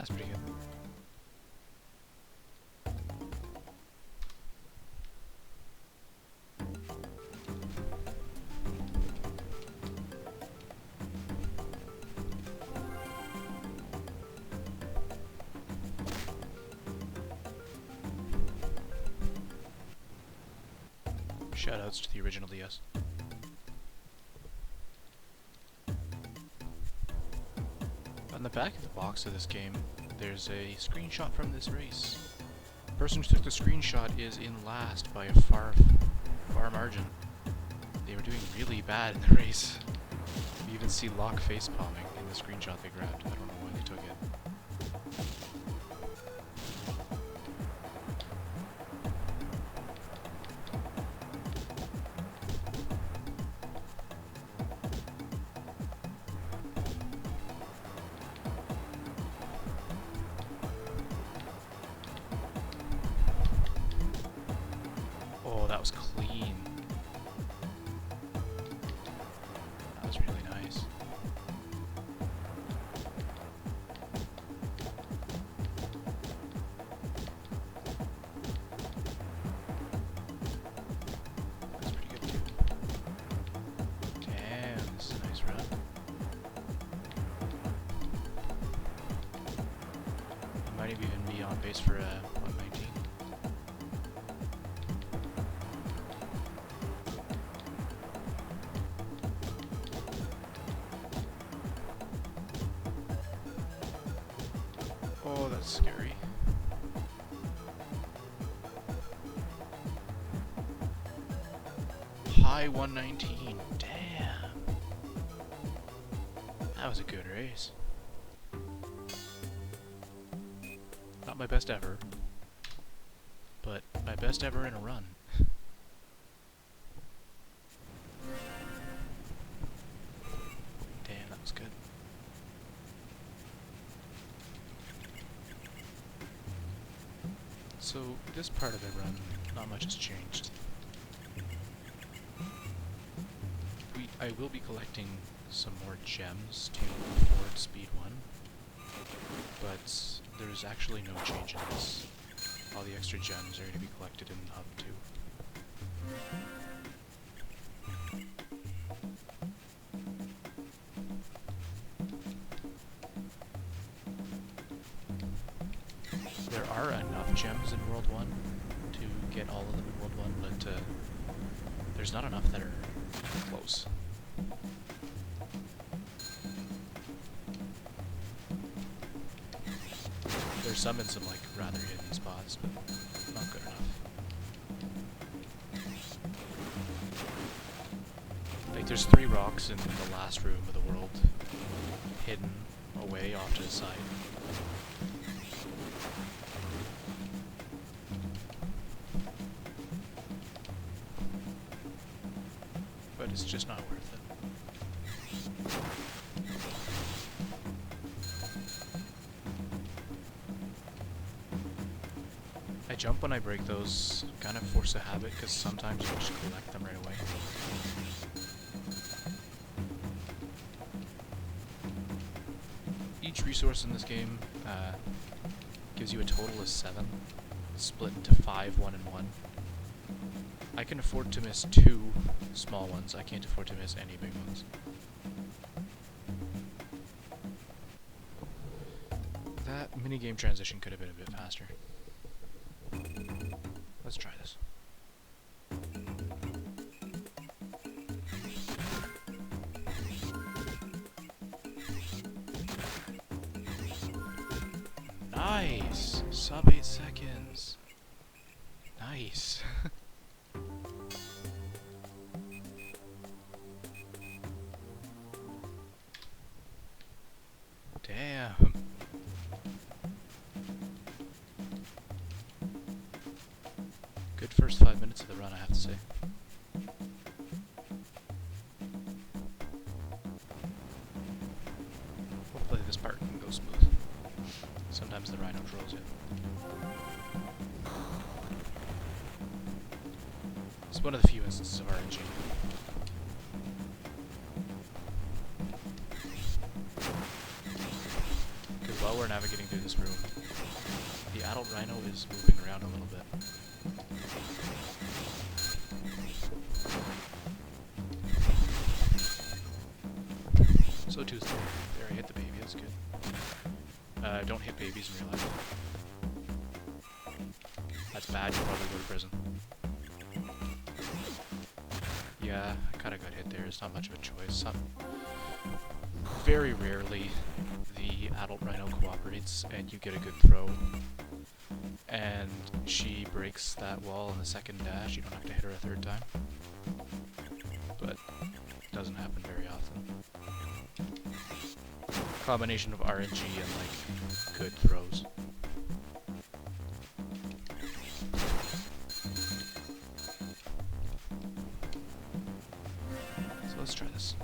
That's pretty good. Shoutouts to the original DS. On the back of the box of this game, there's a screenshot from this race. The person who took the screenshot is in last by a far margin. They were doing really bad in the race. You even see Locke face palming in the screenshot they grabbed. I don't know why they took it. Oh, that was clean. That was really nice. That's pretty good too. Damn, this is a nice run. I might even be on pace for a 119. Oh, that's scary. High 119. Damn. That was a good race. Not my best ever, but my best ever in a run. Damn, that was good. So, this part of the run, not much has changed. I will be collecting some more gems to afford Speed 1, but there's actually no change in this. All the extra gems are going to be collected in Hub 2. There are enough gems in World 1 to get all of them in World 1, but there's not enough that are close. There's some in some like rather hidden spots, but not good enough. Like there's 3 rocks in the last room of the world, hidden away off to the side. But it's just not worth it. I jump when I break those, kind of force a habit, because sometimes you just collect them right away. Each resource in this game gives you a total of 7, split into 5, 1, and 1. I can afford to miss 2 small ones. I can't afford to miss any big ones. That minigame transition could have been a bit faster. Let's try this. Nice! Sub 8 seconds. Nice. Damn. Good first 5 minutes of the run, I have to say. Hopefully this part can go smooth. Sometimes the rhino trolls you. It's one of the few instances of RNG. Because while while we're navigating through this room, the adult rhino is moving around a little bit. So too slow. There, I hit the baby, that's good. Don't hit babies in real life. That's bad, you'll probably go to prison. Yeah, I kinda got hit there, it's not much of a choice. Very rarely the adult rhino cooperates and you get a good throw. And she breaks that wall in the second dash, you don't have to hit her a third time. But it doesn't happen very often. Combination of RNG and like good throws. So let's try this.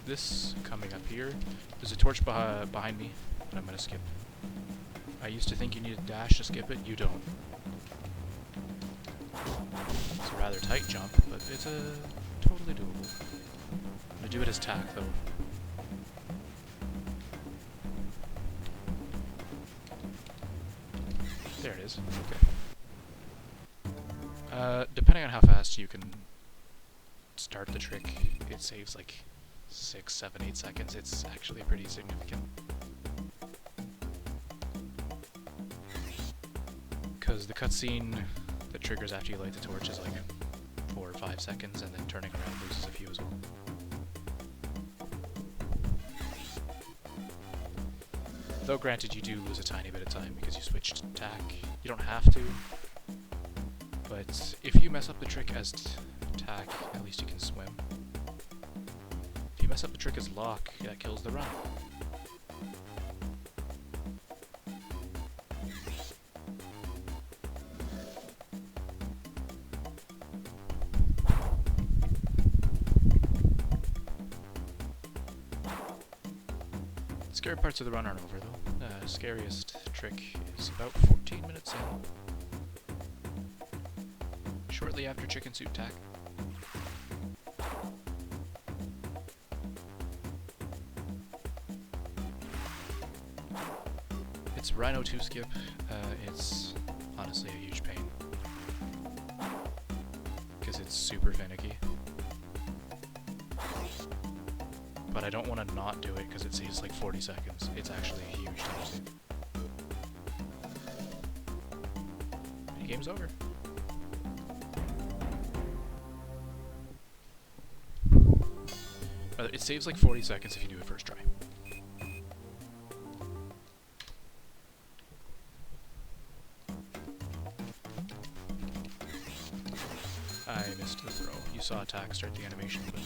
This coming up here, there's a torch behind me that I'm gonna skip. I used to think you needed a dash to skip it, you don't. It's a rather tight jump, but it's totally doable. I'm gonna do it as tack though. There it is. Okay. Depending on how fast you can start the trick, it saves like 6, 7, 8 seconds. It's actually pretty significant. Because the cutscene that triggers after you light the torch is like 4 or 5 seconds, and then turning around loses a few as well. Though granted, you do lose a tiny bit of time because you switched to tack. You don't have to, but if you mess up the trick as tack, at least you can swim. If you mess up the trick as lock, that kills the run. Scary parts of the run aren't over though. The scariest trick is about 14 minutes in. Shortly after chicken soup tack. It's Rhino 2 skip. It's honestly a huge pain. Because it's super finicky. But I don't want to not do it because it saves like 40 seconds. It's actually a huge time save. Game's over. It saves like 40 seconds if you do it first try. I missed the throw. You saw attack start the animation, but...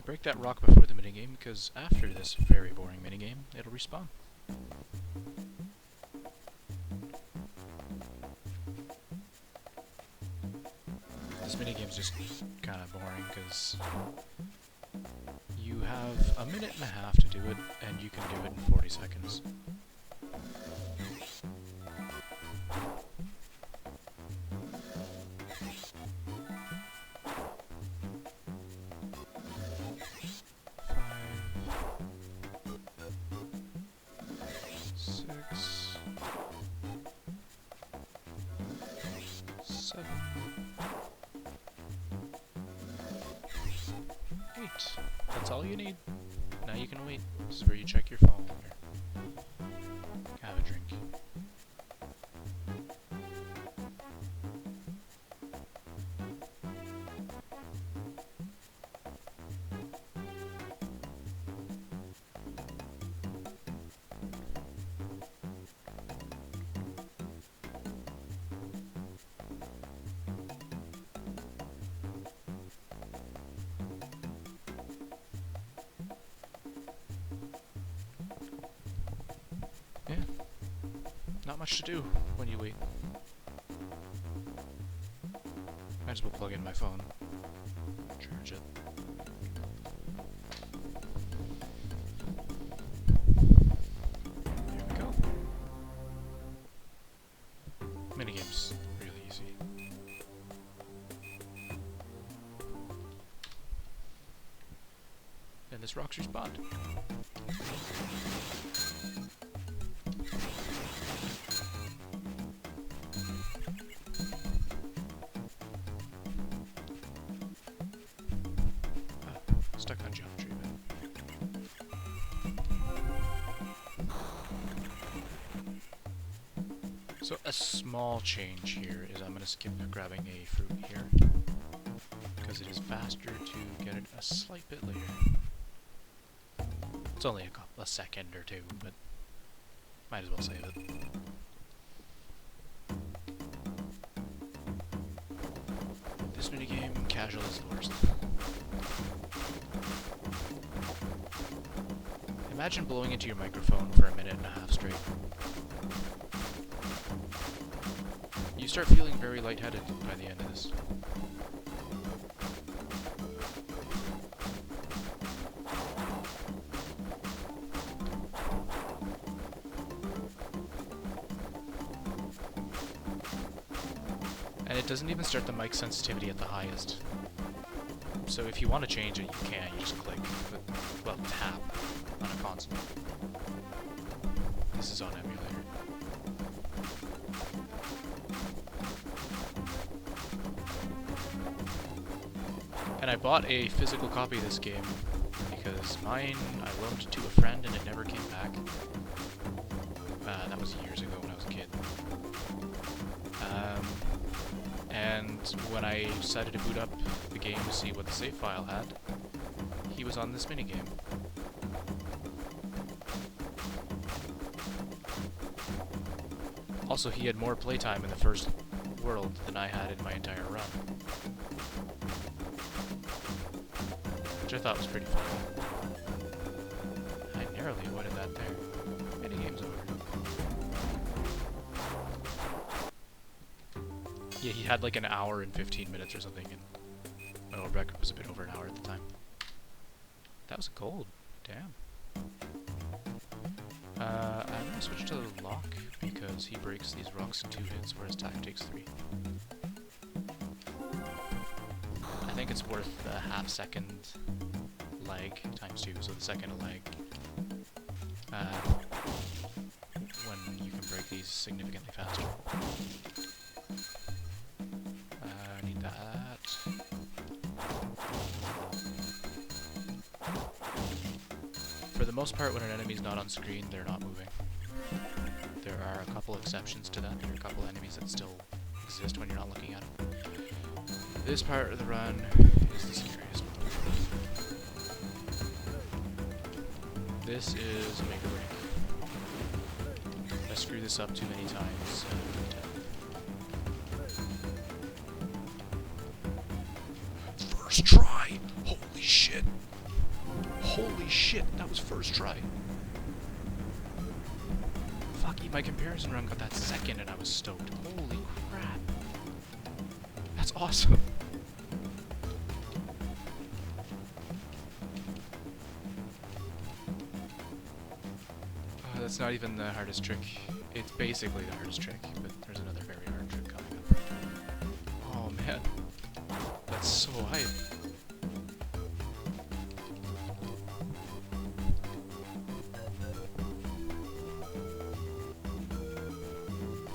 break that rock before the minigame, because after this very boring minigame, it'll respawn. This minigame's just kind of boring, because you have a minute and a half to do it, and you can do it in 40 seconds. That's all you need. Now you can wait. This is where you check your phone or have a drink. Yeah, not much to do when you wait. Might as well plug in my phone, charge it. There we go. Minigame's really easy. then this rock's respawned. Stuck on geometry, but... So a small change here is I'm going to skip grabbing a fruit here, because it is faster to get it a slight bit later. It's only a second or two, but might as well save it. This minigame, casual is the worst. Imagine blowing into your microphone for a minute and a half straight. You start feeling very lightheaded by the end of this. And it doesn't even start the mic sensitivity at the highest. So if you want to change it, you can. You just click, well, tap on a console. This is on emulator. And I bought a physical copy of this game because mine I loaned to a friend and it never came back. That was years ago when I was a kid. And when I decided to boot up the game to see what the save file had, he was on this minigame. Also, he had more playtime in the first world than I had in my entire run. Which I thought was pretty funny. I narrowly avoided that there. Minigame's over. Yeah, he had like an hour and 15 minutes or something, and my old record was a bit over an hour at the time. That was gold. Damn. I'm gonna switch to the lock because he breaks these rocks in 2 hits, whereas attack takes 3. I think it's worth the half-second lag times 2, so the second lag when you can break these significantly faster. I need that. For the most part, when an enemy's not on screen, they're not moving. There are a couple exceptions to that. There are a couple enemies that still exist when you're not looking at them. This part of the run is the scariest one. This is make or break. If I screw this up too many times, first try! Holy shit! Holy shit, that was first try. Fuck, my comparison run got that second and I was stoked. Holy crap. That's awesome. That's not even the hardest trick. It's basically the hardest trick, but there's another very hard trick coming up. Oh man. That's so hype.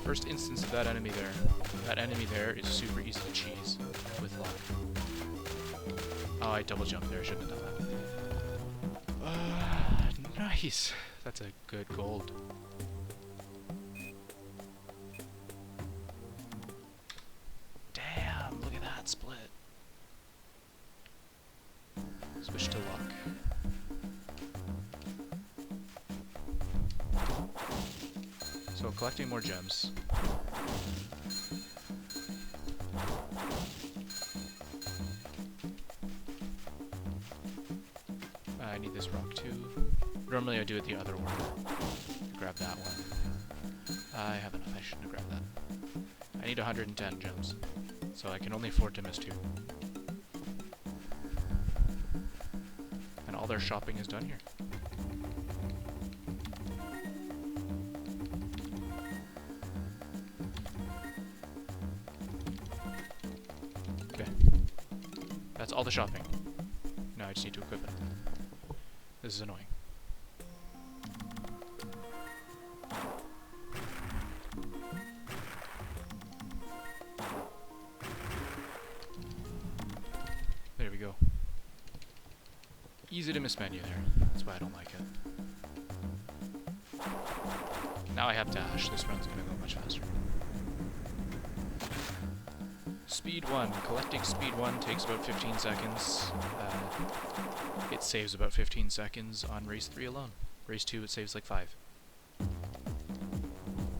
First instance of that enemy there. That enemy there is super easy to cheese with luck. Oh, I double jumped there. I shouldn't have done that. Nice. That's a good gold. Damn, look at that split. Switch to luck. So collecting more gems. I need this rock too. Normally I do it the other order. Grab that one. I have enough. I shouldn't have grabbed that. I need 110 gems, so I can only afford to miss 2. And all their shopping is done here. Okay. That's all the shopping. Now I just need to equip it. This is annoying. There we go. Easy to miss menu there. That's why I don't like it. Now I have dash. This run's gonna go much faster. Speed 1. Collecting speed 1 takes about 15 seconds. It saves about 15 seconds on race 3 alone. Race 2 it saves like 5.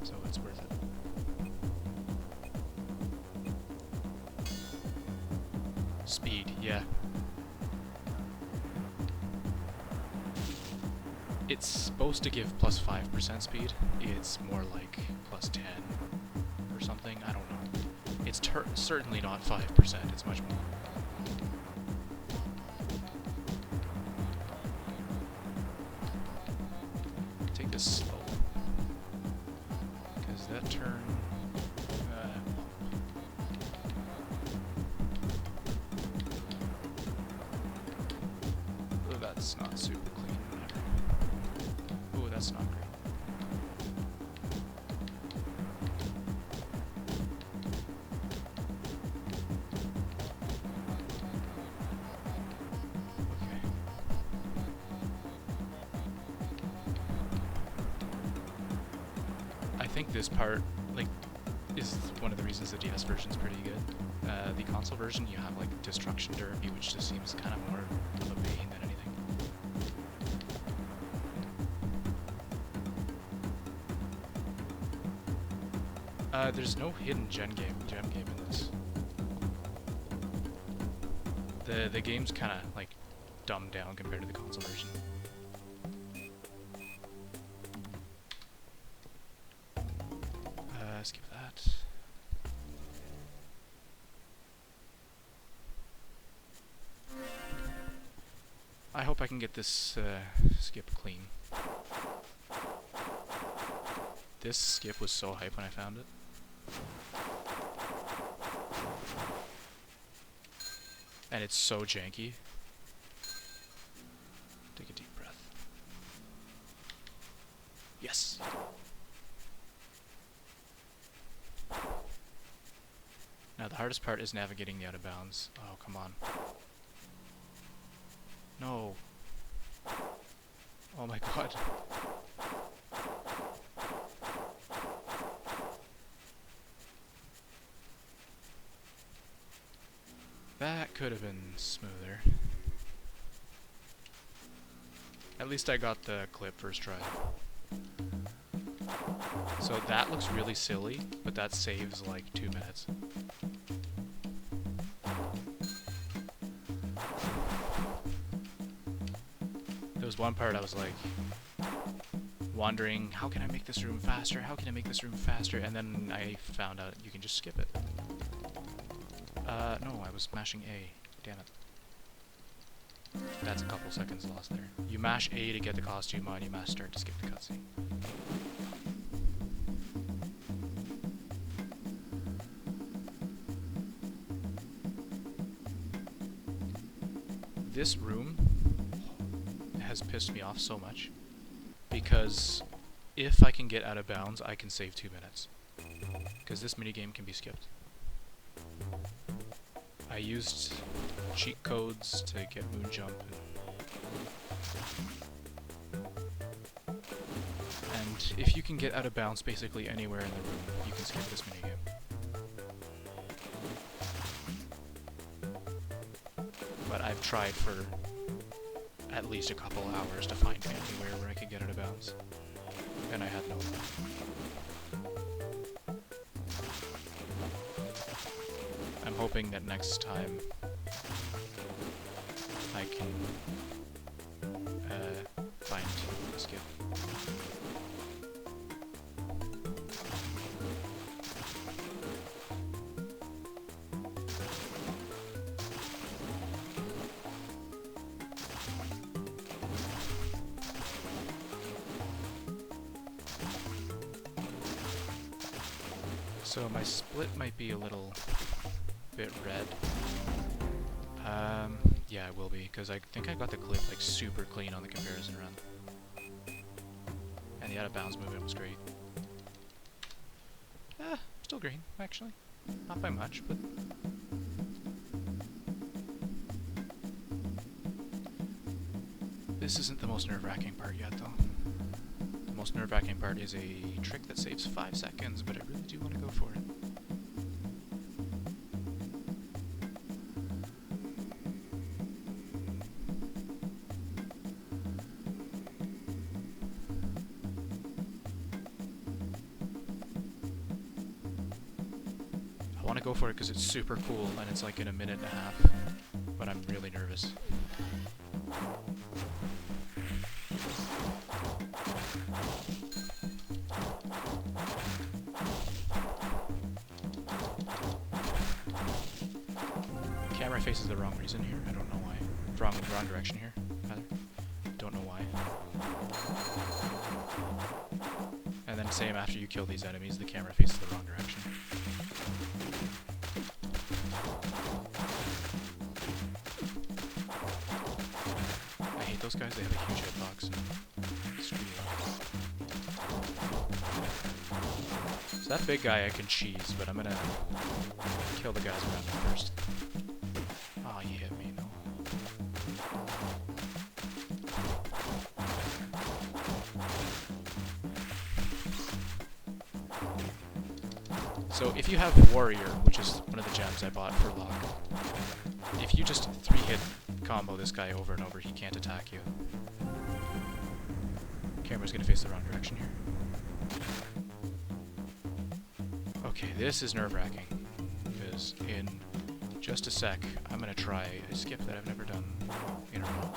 So it's worth it. Speed, yeah. It's supposed to give plus 5% speed. It's more like plus 10 or something. I don't know. It's certainly not 5%. It's much more. Take this slow. Because that turn... oh, that's not super clean. Oh, that's not great. I think this part, like, is one of the reasons the DS version is pretty good. The console version, you have like Destruction Derby, which just seems kind of more of a pain than anything. There's no hidden gem game in this. The game's kind of like dumbed down compared to the console version. Skip that. I hope I can get this skip clean. This skip was so hype when I found it. And it's so janky. Take a deep breath. Yes! Now the hardest part is navigating the out of bounds. Oh, come on. No. Oh my god. That could have been smoother. At least I got the clip first try. So that looks really silly, but that saves like 2 minutes. There was one part I was like wondering, how can I make this room faster? How can I make this room faster? And then I found out you can just skip it. No, I was mashing A. Damn it. That's a couple seconds lost there. You mash A to get the costume on, you mash start to skip the cutscene. This room has pissed me off so much because if I can get out of bounds, I can save 2 minutes. Because this minigame can be skipped. I used cheat codes to get moon jump. And if you can get out of bounds basically anywhere in the room, you can skip this minigame. But I've tried for at least a couple hours to find anywhere where I could get out of bounds. And I had no luck. I'm hoping that next time I can find a skip. So my split might be a little bit red. Yeah, it will be, because I think I got the clip like super clean on the comparison run. And the out of bounds movement was great. Still green, actually. Not by much, but... This isn't the most nerve-wracking part yet, though. The most nerve-wracking part is a trick that saves 5 seconds, but I really do want to go for it. I want to go for it because it's super cool and it's like in a minute and a half, but I'm really nervous. Camera faces the wrong reason here. I don't know why. Wrong direction here, rather. Don't know why. And then same after you kill these enemies, the camera faces the wrong direction. I hate those guys, they have a huge hitbox and screw you. So that big guy I can cheese, but I'm gonna kill the guys around me first. Aw, you hit me, no. So if you have Warrior, which is one of the gems I bought for luck, if you just 3-hit combo this guy over and over, he can't attack you. Camera's gonna face the wrong direction here. Okay, this is nerve-wracking, because in just a sec, I'm gonna try a skip that I've never done in a row.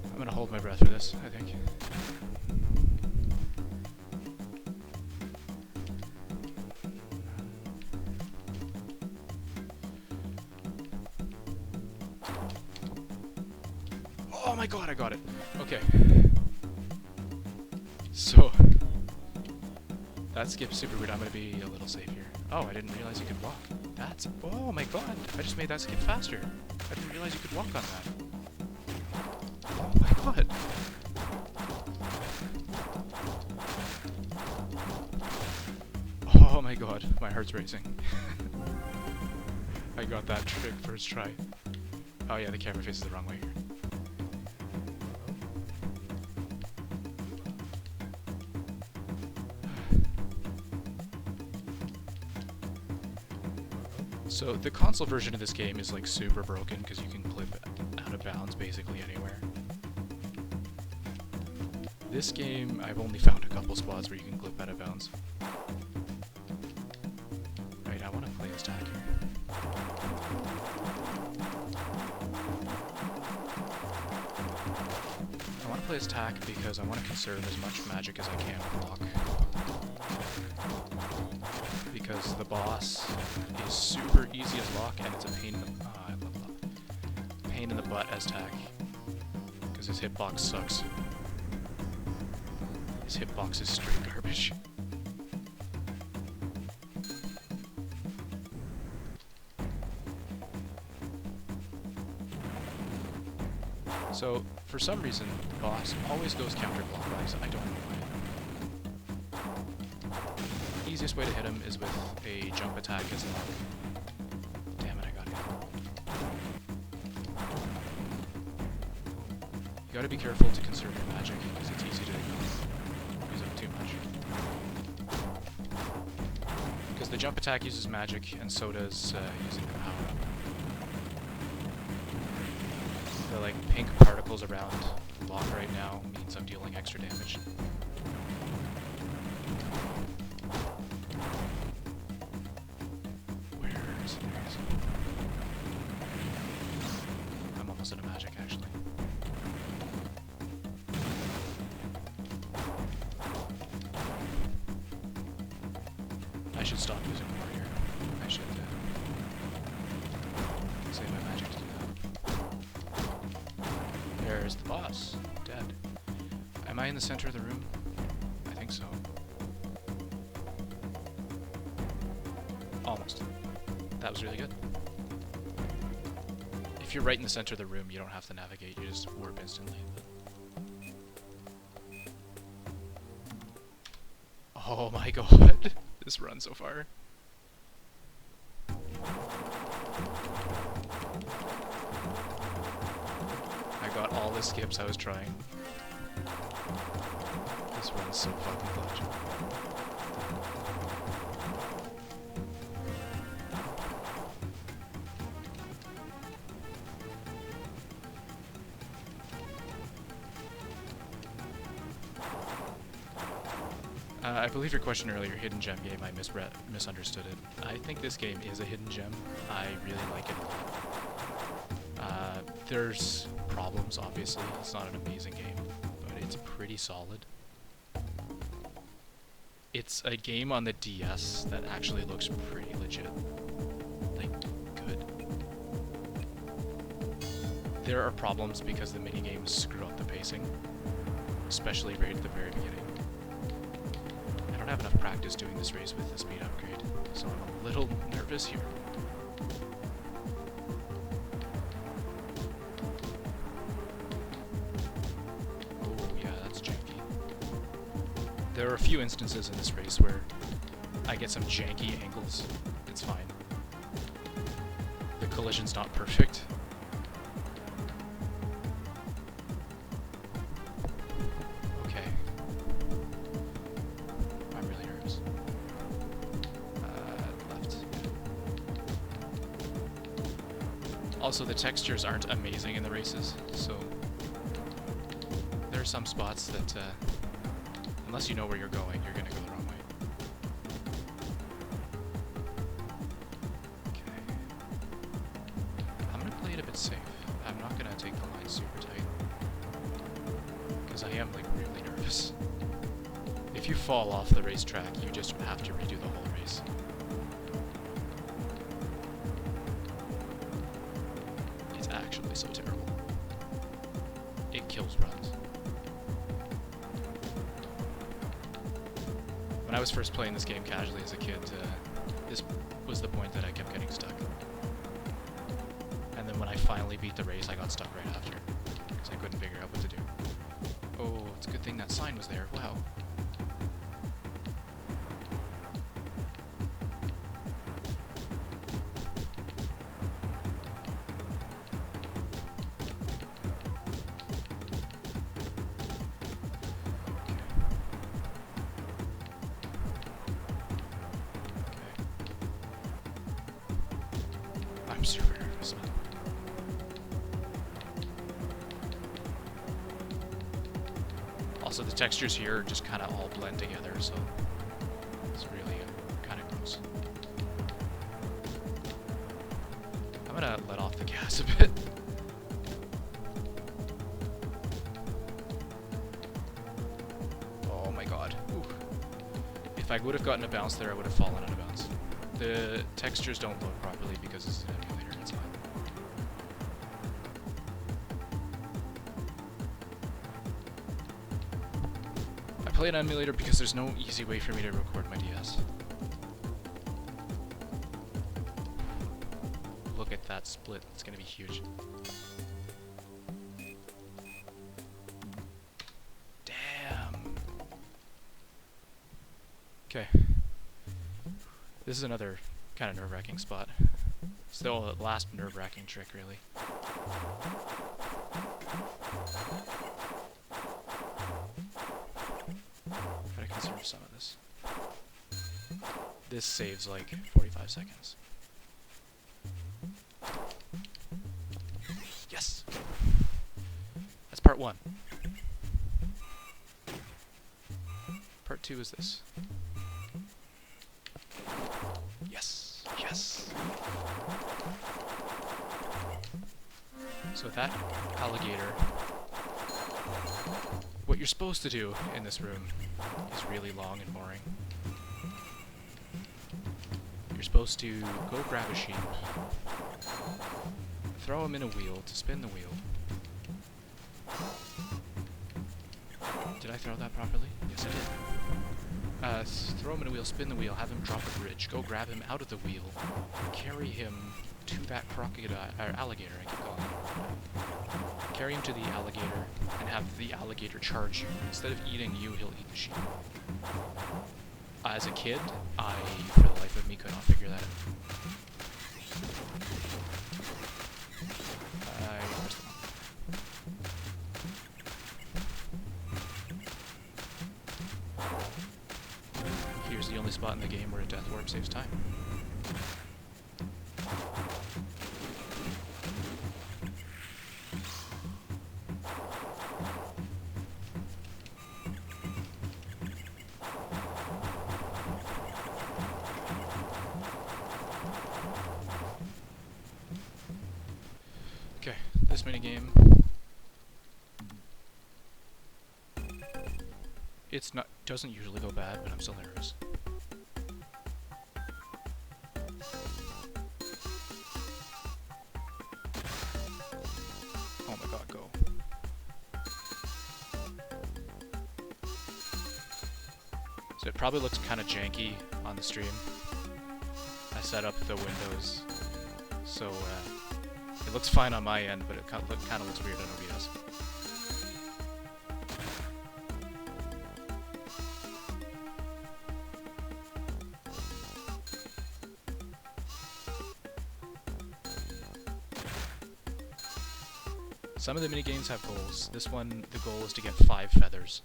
I'm gonna hold my breath for this, I think. Oh my god, I got it! Okay. So, that skip's super weird. I'm gonna be a little safe here. Oh, I didn't realize you could walk. That's... Oh my god! I just made that skip faster! I didn't realize you could walk on that. Oh my god! Oh my god, my heart's racing. I got that trick first try. Oh yeah, the camera faces the wrong way here. So the console version of this game is like super broken because you can clip out of bounds basically anywhere. This game, I've only found a couple spots where you can clip out of bounds. Right, I want to play this tag here. I want to play this tack because I want to conserve as much magic as I can with luck. Because the boss is super easy as lock and it's a pain in the I love luck. Pain in the butt as tack. Because his hitbox sucks. His hitbox is straight garbage. So, for some reason, the boss always goes counterclockwise. I don't know why. Easiest way to hit him is with a jump attack as luck. Damn it, I got him. You gotta be careful to conserve your magic, because it's easy to use up too much. Because the jump attack uses magic, and so does using the power-up. The like pink particles around the block right now means I'm dealing extra damage. I'm almost out of magic, actually. I should stop using Warrior. I should save my magic to do that. There's the boss. Dead. Am I in the center of the room? I think so. almost. That was really good. If you're right in the center of the room, you don't have to navigate, you just warp instantly. Oh my god, this run so far. I got all the skips I was trying. This run is so fucking clutch. I believe your question earlier, hidden gem game, I misunderstood it. I think this game is a hidden gem. I really like it a lot. There's problems, obviously. It's not an amazing game, but it's pretty solid. It's a game on the DS that actually looks pretty legit. Like, good. There are problems because the minigames screw up the pacing, especially right at the very beginning. I don't have enough practice doing this race with the speed upgrade, so I'm a little nervous here. Oh yeah, that's janky. There are a few instances in this race where I get some janky angles. It's fine. The collision's not perfect. Also, the textures aren't amazing in the races, so there are some spots that, unless you know where you're going, you're gonna go the wrong way. Okay. I'm gonna play it a bit safe. I'm not gonna take the line super tight, because I am, like, really nervous. If you fall off the racetrack, you just have to redo the whole race. Actually so terrible. It kills runs. When I was first playing this game casually as a kid, this was the point that I kept getting stuck. And then when I finally beat the race, I got stuck right after, because I couldn't figure out what to do. Oh, it's a good thing that sign was there. Wow. I'm super nervous. Also, the textures here just kind of all blend together, so it's really kind of gross. I'm gonna let off the gas a bit. Oh my god. Ooh. If I would have gotten a bounce there, I would have fallen out of bounds. The textures don't load properly because it's an emulator, it's fine. I play an emulator because there's no easy way for me to record my DS. Look at that split, it's gonna be huge. Damn. Okay. This is another kind of nerve-wracking spot. Still the last nerve-wracking trick, really. Try to conserve some of this. This saves like 45 seconds. Yes! That's part 1. Part 2 is this. Yes! Yes! So with that alligator, what you're supposed to do in this room is really long and boring. You're supposed to go grab a sheep, throw him in a wheel to spin the wheel. Did I throw that properly? Yes, I did. Throw him in a wheel, spin the wheel, have him drop a bridge, go grab him out of the wheel, carry him to that crocodile, or alligator, I keep calling it. Carry him to the alligator, and have the alligator charge you. Instead of eating you, he'll eat the sheep. As a kid, I, for the life of me, could not figure that out. Here's the only spot in the game where a death warp saves time. Okay, this minigame. Doesn't usually go bad, but I'm still nervous. Oh my god, go. So it probably looks kind of janky on the stream. I set up the windows, so it looks fine on my end, but it kind of looks weird on OBS. Some of the minigames have goals. This one, the goal is to get 5 feathers.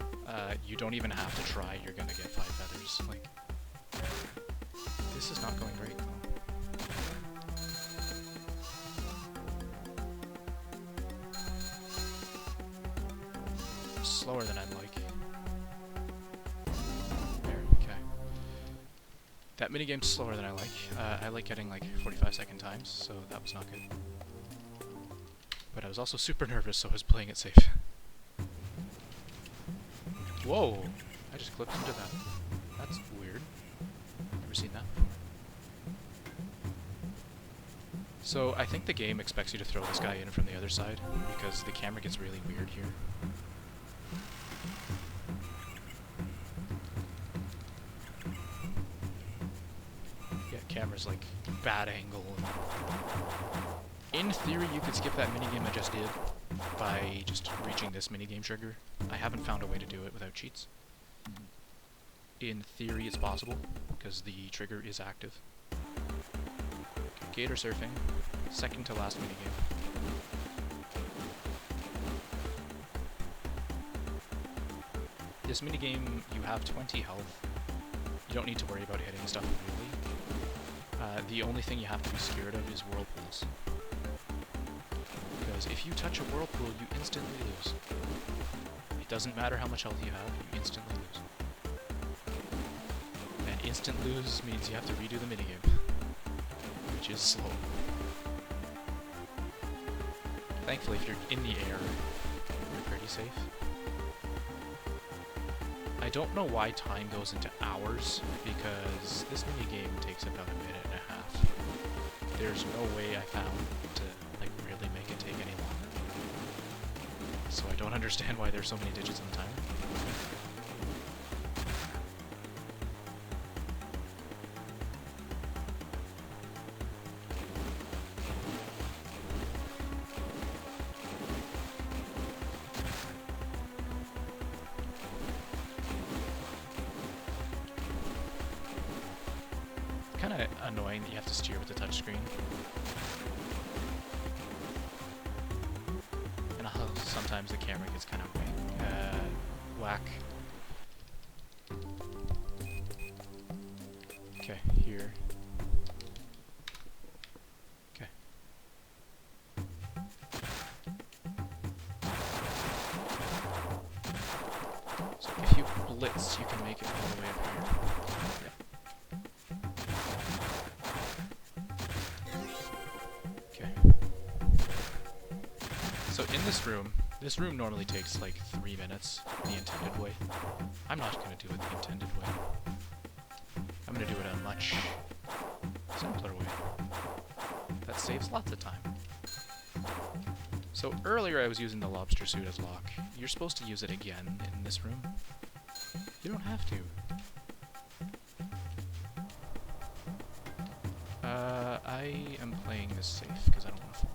You don't even have to try, you're gonna get 5 feathers. Like, this is not going great, though. Slower than I'd like. There, okay. That minigame's slower than I like. I like getting like 45-second times, so that was not good. But I was also super nervous, so I was playing it safe. Whoa! I just clipped into that. That's weird. Never seen that before. So I think the game expects you to throw this guy in from the other side, because the camera gets really weird here. Yeah, camera's like bad angle. In theory, you could skip that minigame I just did by just reaching this minigame trigger. I haven't found a way to do it without cheats. In theory, it's possible, because the trigger is active. Gator surfing, second to last minigame. This minigame, you have 20 health. You don't need to worry about hitting stuff really. The only thing you have to be scared of is whirlpools. Because if you touch a whirlpool, you instantly lose. It doesn't matter how much health you have, you instantly lose. And instant lose means you have to redo the minigame, which is slow. Thankfully, if you're in the air, you're pretty safe. I don't know why time goes into hours, because this minigame takes about a minute and a half. There's no way I found to like really make it take any longer. So I don't understand why there's so many digits on the timer. Kind of annoying that you have to steer with the touchscreen. And sometimes the camera gets kind of whack. Okay, here. Okay. So if you blitz, you can make it all the way up here. Yep. So in this room normally takes like 3 minutes the intended way. I'm not going to do it the intended way. I'm going to do it a much simpler way. That saves lots of time. So earlier I was using the lobster suit as lock. You're supposed to use it again in this room. You don't have to. I am playing this safe because I don't want to fall.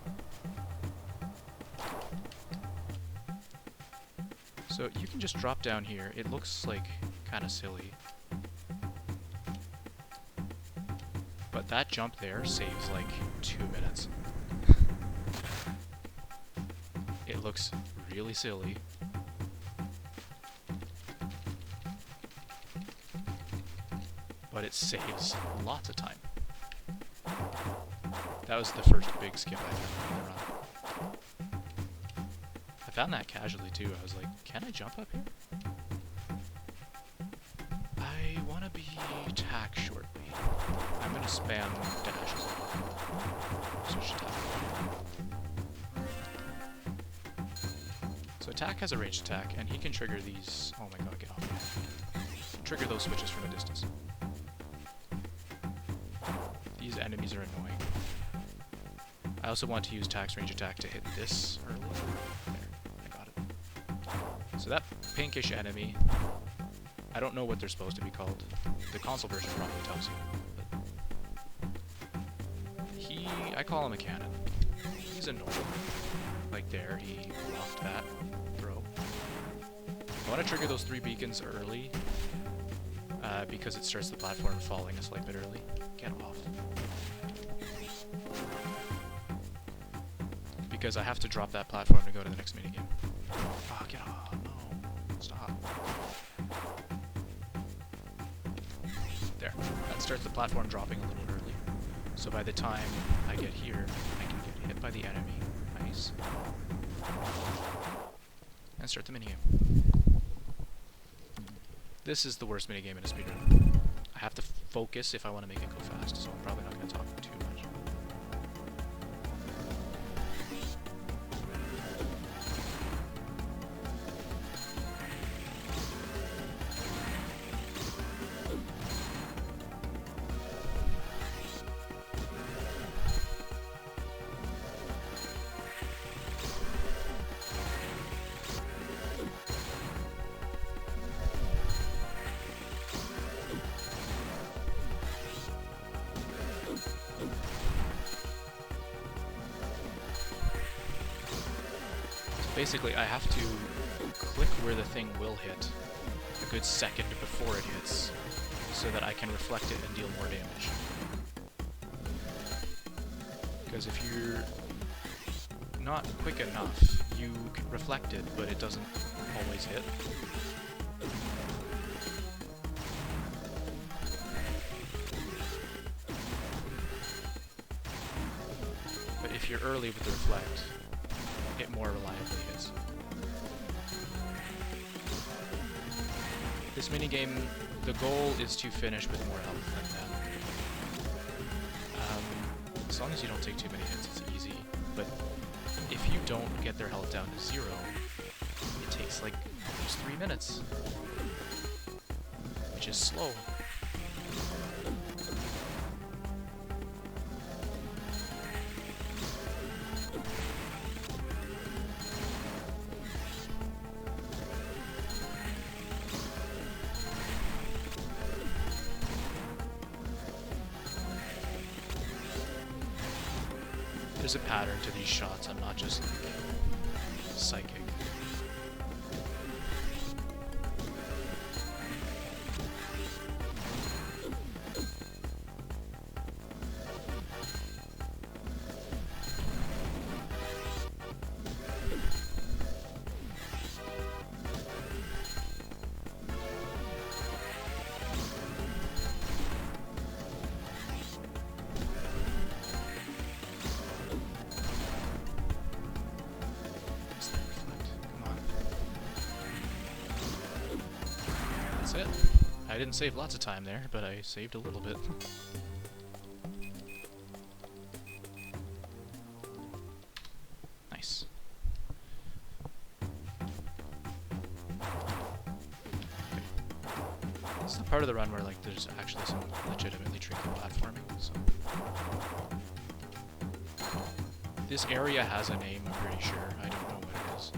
So you can just drop down here. It looks like kind of silly. But that jump there saves like 2 minutes. It looks really silly. But it saves lots of time. That was the first big skip I found in the run. I found that casually too. I was like, can I jump up here? I want to be tack shortly. I'm going to spam dash as well. Switch to tack. So attack has a ranged attack, and he can trigger these... Oh my god, get off. Trigger those switches from a distance. These enemies are annoying. I also want to use tack's range attack to hit this early. There, I got it. So that pinkish enemy, I don't know what they're supposed to be called. The console version probably tells you. But I call him a cannon. He's annoying. Like there, he blocked that throw. I want to trigger those 3 beacons early, because it starts the platform falling a slight bit early. Get off. Because I have to drop that platform to go to the next minigame. Oh, get off. No. Stop. There. That starts the platform dropping a little early. So by the time I get here, I can get hit by the enemy. Nice. And start the minigame. This is the worst minigame in a speedrun. I have to focus if I want to make it go fast, so I'm probably not going to talk too much. Basically, I have to click where the thing will hit a good second before it hits, so that I can reflect it and deal more damage. Because if you're not quick enough, you can reflect it, but it doesn't always hit. But if you're early with the reflect, it more reliably hits. This minigame, the goal is to finish with more health than them. As long as you don't take too many hits, it's easy. But if you don't get their health down to 0, it takes like almost 3 minutes, which is slow. There's a pattern to these shots, I'm not just like, psychic. It. I didn't save lots of time there, but I saved a little bit. Nice. Okay. This is the part of the run where like there's actually some legitimately tricky platforming. So this area has a name, I'm pretty sure. I don't know what it is.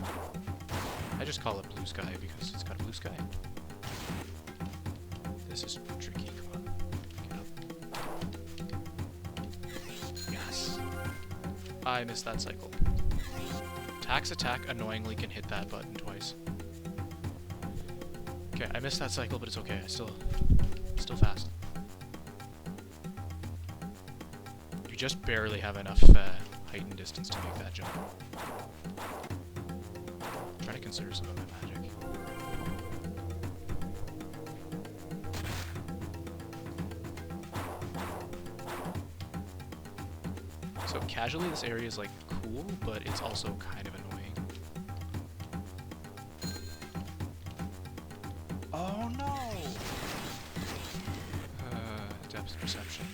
I just call it Blue Sky because it's got a blue sky. This is tricky, come on. Get up. I missed that cycle. Tax attack annoyingly can hit that button twice. Okay, I missed that cycle, but it's okay. I still fast. You just barely have enough height and distance to make that jump. I'm trying to conserve some of my magic. So casually, this area is like cool, but it's also kind of annoying. Oh no! Depth perception.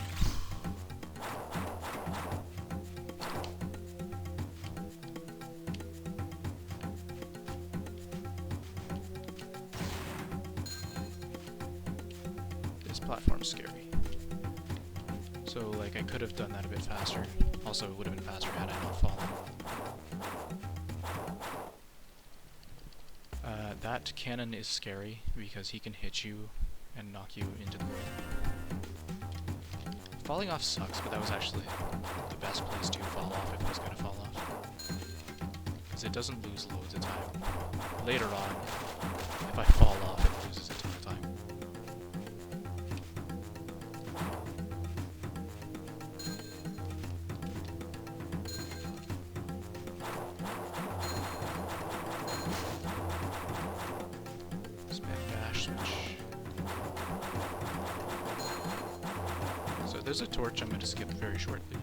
This platform's scary. So, like, I could have done that a bit faster. Also, it would have been faster had I not fallen. That cannon is scary because he can hit you and knock you into the world. Falling off sucks, but that was actually the best place to fall off if it was going to fall off. Because it doesn't lose loads of time. Later on, if I fall off, it loses a ton of time. There's a torch I'm going to skip very shortly.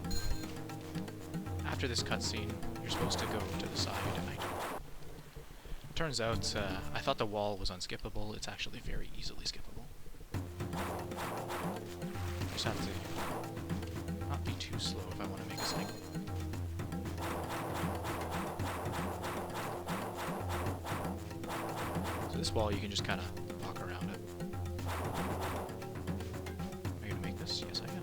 After this cutscene, you're supposed to go to the side, and turns out I thought the wall was unskippable. It's actually very easily skippable. Just have to not be too slow if I want to make a cycle. So this wall you can just kind of walk around it. Am I going to make this? Yes, I am.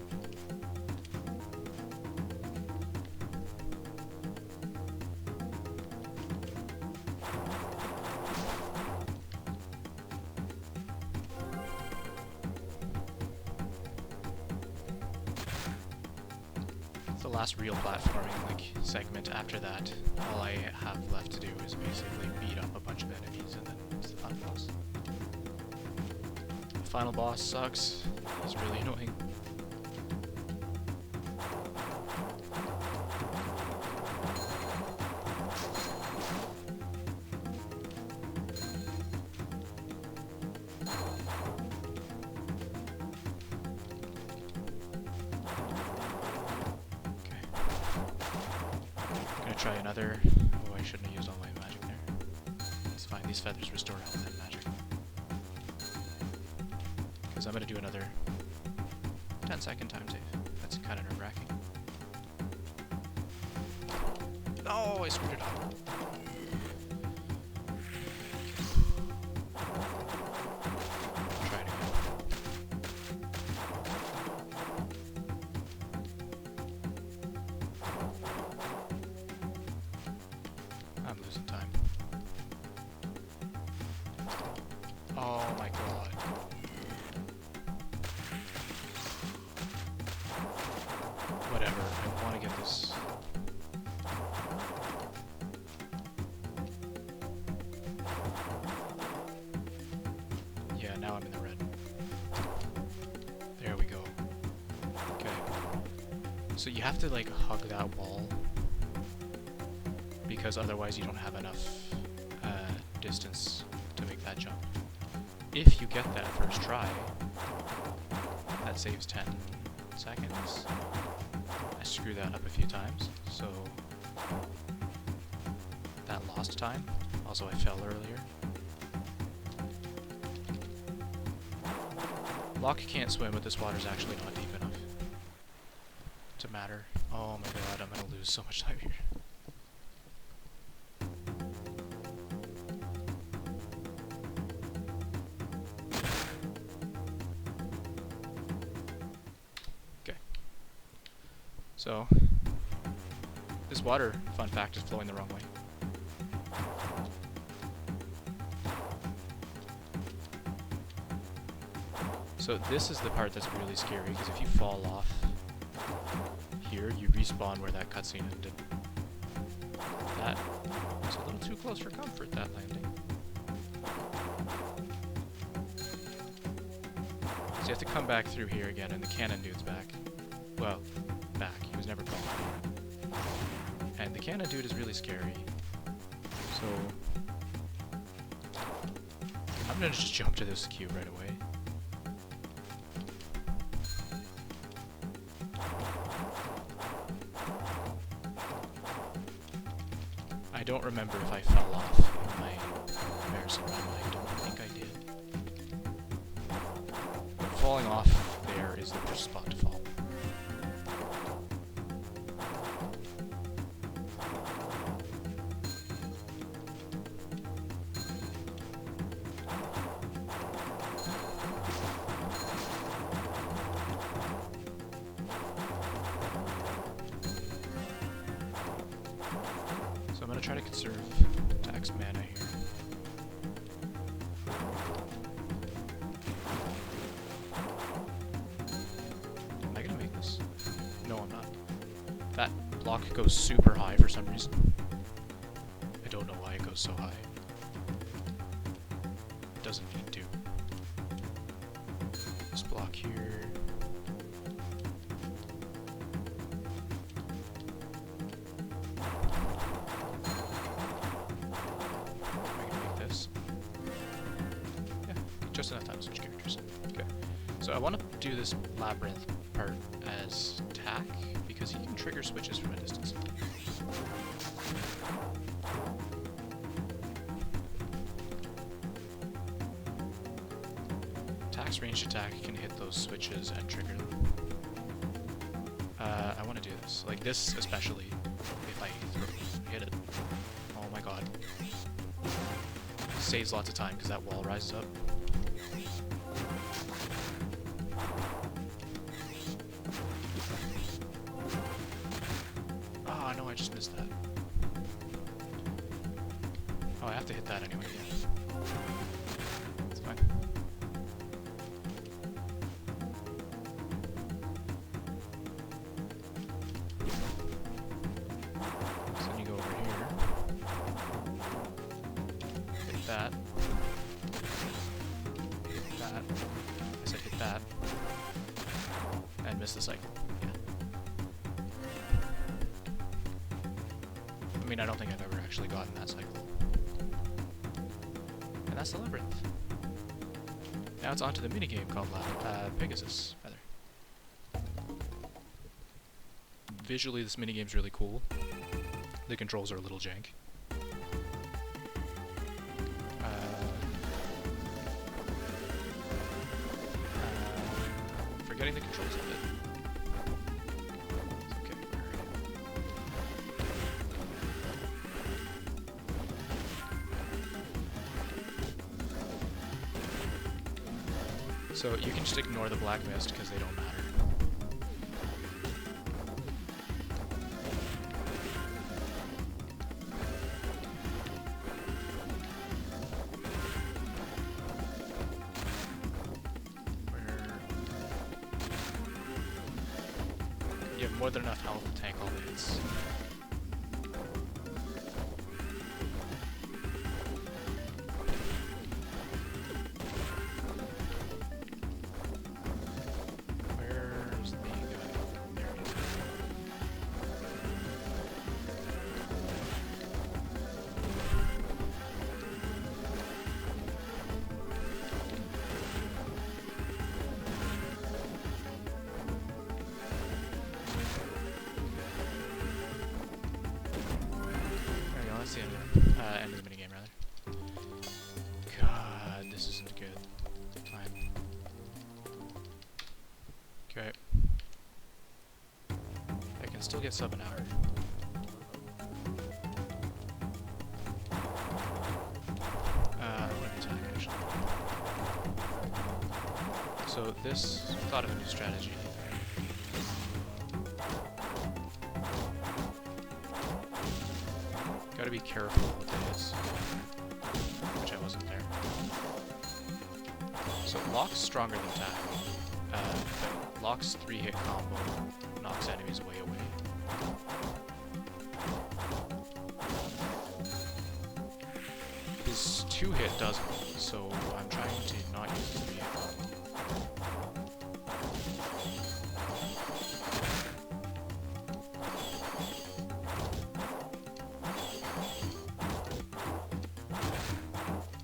The last real platforming segment. After that, all I have left to do is basically beat up a bunch of enemies, and then it's the final boss. The final boss sucks. He's really annoying. Try another. Oh, I shouldn't have used all my magic there. It's fine, these feathers restore health and magic. Because I'm going to do another 10-second time save. That's kind of nerve-wracking. No, I screwed it up. Try it again. I'm losing time. Oh my god. Whatever, I want to get this. Yeah, now I'm in the red. There we go. Okay. So you have to like hug that wall, because otherwise you don't have enough distance to make that jump. If you get that first try, that saves 10 seconds. I screwed that up a few times, so that lost time. Also, I fell earlier. Locke can't swim, but this water's actually not deep enough to matter. Oh my god, I'm gonna lose so much time here. So, this water, fun fact, is flowing the wrong way. So this is the part that's really scary, because if you fall off here, you respawn where that cutscene ended. close for comfort, that landing. So you have to come back through here again, and the cannon dude's back. Well, back. He was never gone. And the cannon dude is really scary. So I'm gonna just jump to this cube right away. I don't remember if I fell off in my comparison run. I don't think I did. But falling off there is the worst spot to fall. I'm gonna try to conserve tax mana here. Am I gonna make this? No, I'm not. That block goes super high for some reason. I don't know why it goes so high. It doesn't need to. This block here. Just enough time to switch characters. Okay. So I want to do this labyrinth part as tack, because he can trigger switches from a distance. Tack's ranged attack can hit those switches and trigger them. I want to do this. Like this especially, if I hit it. Oh my god. Saves lots of time because that wall rises up. Oh no, I just missed that. Oh, I have to hit that anyway, yeah. It's fine. So then you go over here. Hit that. Hit that. I said hit that. And miss the cycle. Yeah. I mean, I don't think I've ever actually gotten that cycle. And that's the labyrinth. Now it's on to the minigame called Pegasus, rather. Visually, this minigame's really cool. The controls are a little jank. Forgetting the controls of it. It's okay. So you can just ignore the black mist because they don't matter. You have more than enough health to tank all the hits. Where's the guy? There he is. That's the end of the minigame, rather. God, this isn't good. Fine. Okay. I can still get sub an hour. I want to attack, actually. So this, thought of a new strategy. Gotta be careful with this, which I wasn't there. So Lock's stronger than Tack, but Lock's 3-hit combo knocks enemies way away. his 2-hit doesn't, so I'm trying to not use his 3-hit combo.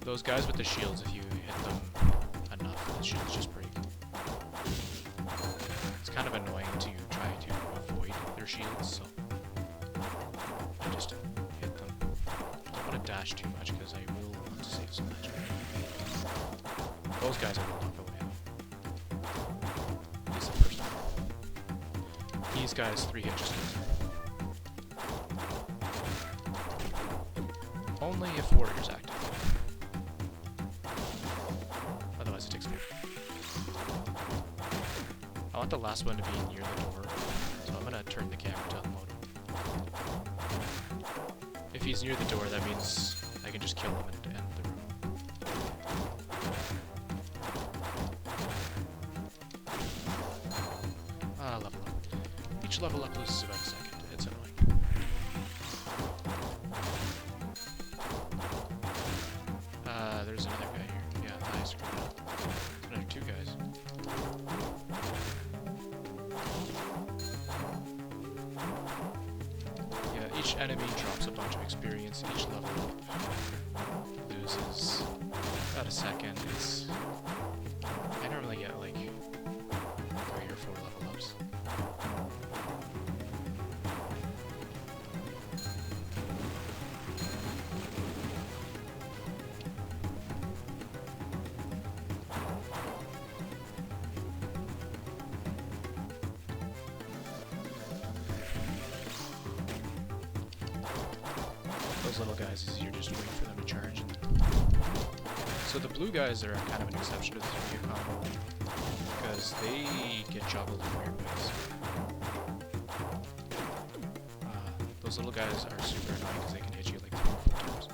Those guys with the shields, if you hit them enough, the shields just break. It's kind of annoying to try to avoid their shields, so I just hit them. Don't want to dash too much because I will want to save some magic. Those guys I will knock away. He's the first one. These guys 3-hit just kills them. Only if Warrior's active. Otherwise it takes me. I want the last one to be near the door, so I'm gonna turn the camera to unload him. If he's near the door, that means I can just kill him and end the room. Level up. Each level up loses about a second. It's annoying. There's another guy here. Yeah, nice. Another 2 guys. Yeah, each enemy drops a bunch of experience. Each level loses about a second. I normally get like 3 or 4 level ups. Those little guys, is you're just waiting for them to charge. So the blue guys are kind of an exception to the 3-hit combo because they get juggled in weird ways. Those little guys are super annoying because they can hit you like 3 or 4 times.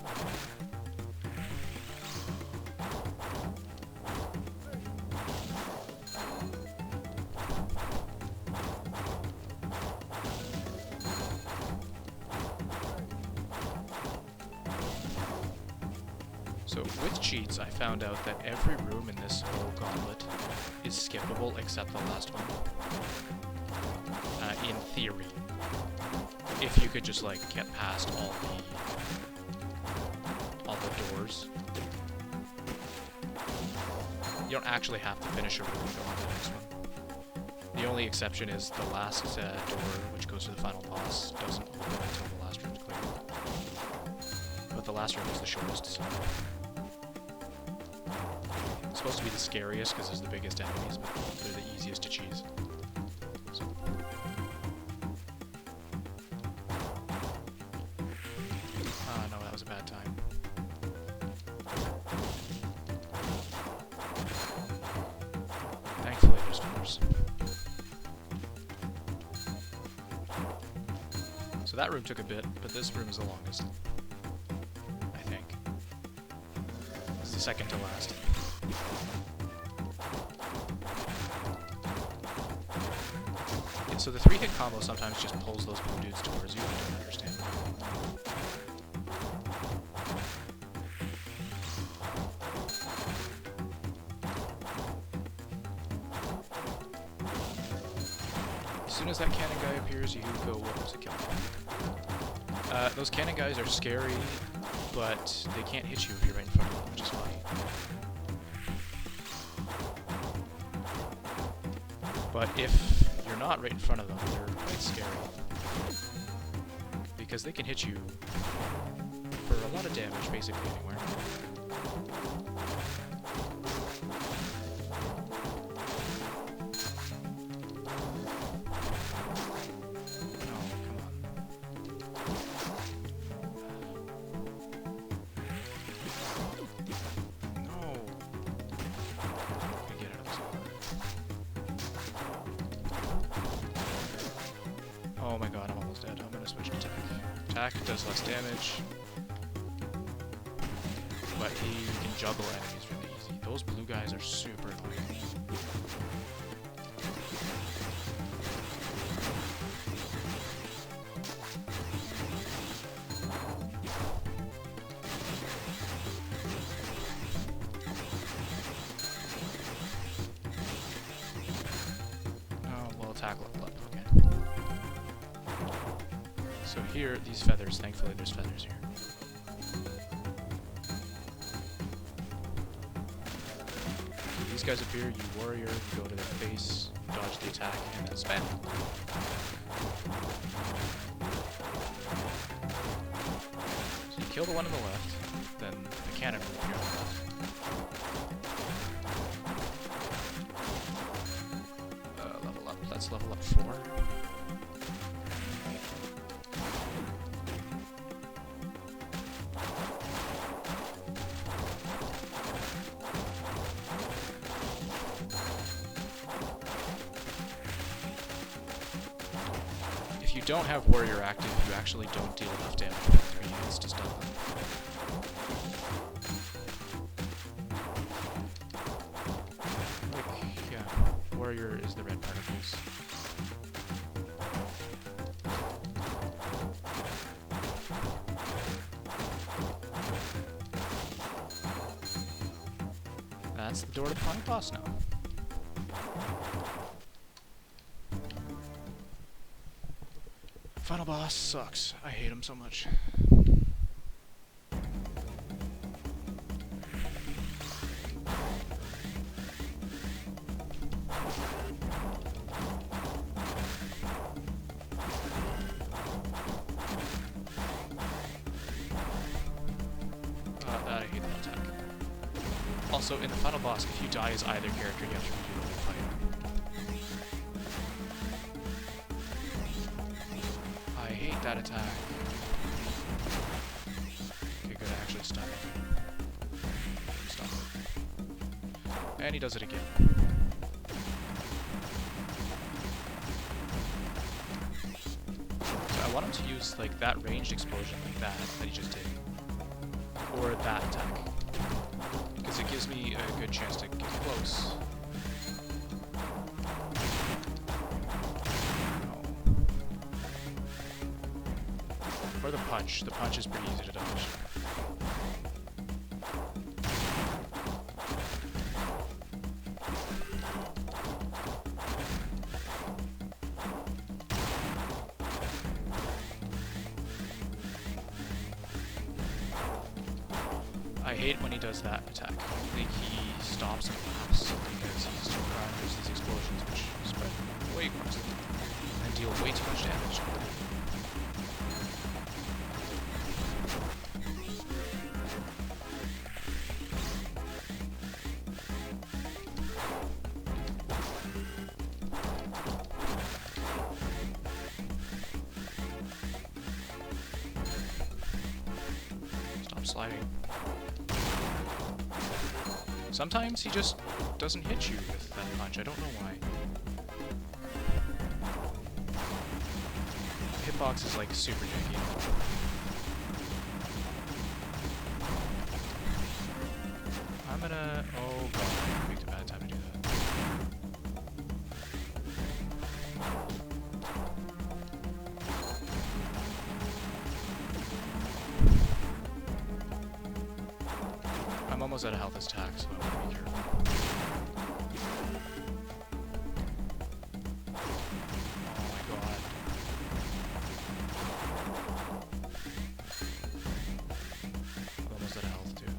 So with cheats, I found out that every room in this whole gauntlet is skippable except the last one. In theory. If you could just like get past all the doors. You don't actually have to finish a room and go on to the next one. The only exception is the last door, which goes to the final boss, doesn't open until the last room's cleared. But the last room is the shortest, so... It's supposed to be the scariest because there's the biggest enemies, but they're the easiest to cheese. So. No, that was a bad time. Thankfully, there's doors. So that room took a bit, but this room is the longest. I think. It's the second to last. Yeah, so the 3-hit combo sometimes just pulls those blue dudes towards you, I don't understand. As soon as that cannon guy appears, you go up to kill him. Those cannon guys are scary, but they can't hit you if you're right in front of them, which is funny. But if you're not right in front of them, they're quite scary. Because they can hit you for a lot of damage, basically anywhere. Oh my god, I'm almost dead. I'm gonna switch to attack. Attack does less damage, but he can juggle enemies really easy. Those blue guys are super annoying. So here, these feathers, thankfully there's feathers here. Okay, these guys appear, you warrior, you go to their face, dodge the attack, and then spam. So you kill the one on the left, then the cannon will appear on the left. Level up, let's level up 4. If you don't have warrior active, you actually don't deal enough damage with 3 units to stun them. Like, yeah, warrior is the red particles. That's the door to the final boss now. Final boss sucks. I hate him so much. I hate that attack. Also, in the final boss, if you die as either character, you have to redo the whole fight. I hate that attack. Okay, good, I actually stunned him. Stop. And he does it again. So I want him to use, like, that ranged explosion like that he just did. Or that attack. Because it gives me a good chance to get close. Or the punch. The punch is pretty easy to dodge. I hate when he does that attack. I think he stops and laughs because he's trying to use these explosions which spread way across the field and deal way too much damage. Stop sliding. Sometimes he just doesn't hit you with that punch. I don't know why. Hitbox is like super janky. I'm gonna... Oh god, I picked a bad time to do that. I'm almost out of health this attack, so I want to be careful. Oh my god. I'm almost out of health too.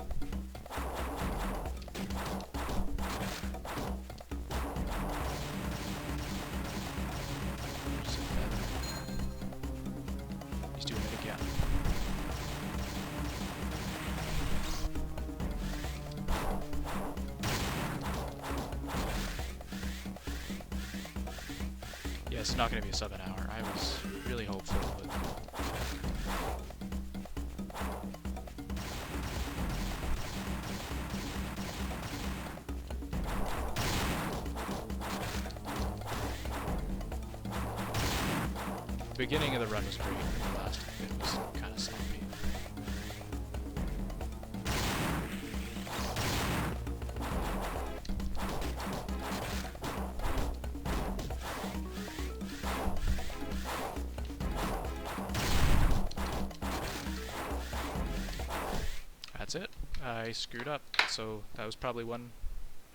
There's a feather. He's doing it again. Yeah, it's not going to be a sub an hour. I was really hopeful, but... The beginning of the run was great, and the last bit was kind of sloppy. That's it. I screwed up, so that was probably 1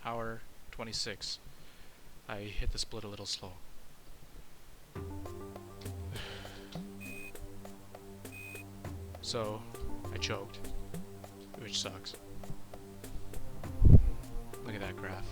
hour 26. I hit the split a little slow. So I choked, which sucks. Look at that graph.